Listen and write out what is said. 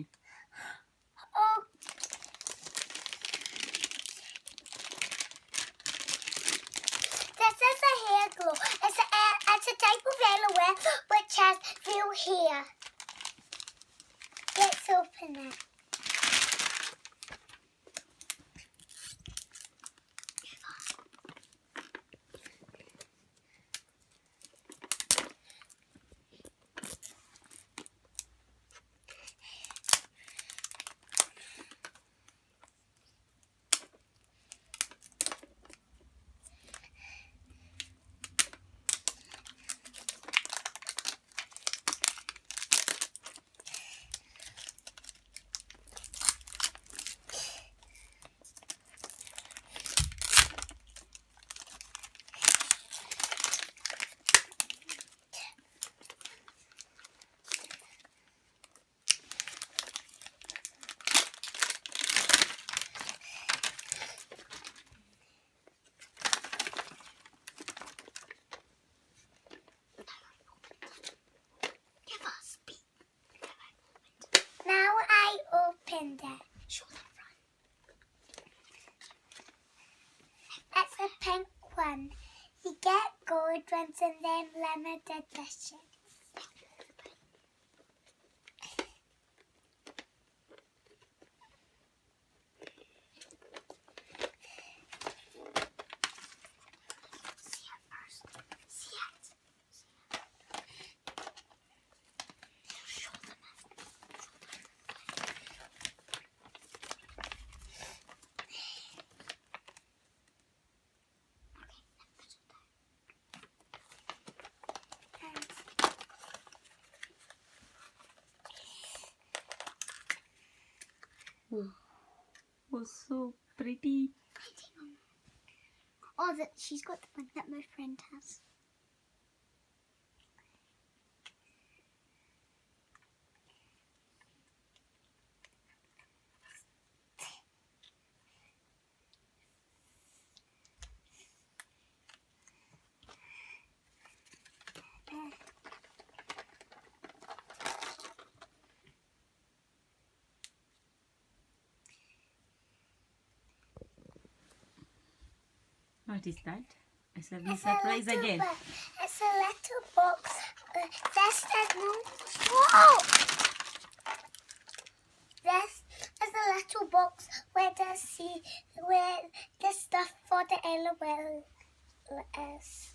Oh. This is a hair glue. It's a type of eyewear which has real hair. Let's open it. Now I opened it. Show the front. It's a pink one. You get gold ones and then limited editions. See it first. See it. Show them it. Oh, so pretty. Oh, she's got the one that my friend has. What is that? It's a big surprise again. It's a little box. This is no. Whoa! This is a little box where the stuff for the LOL is.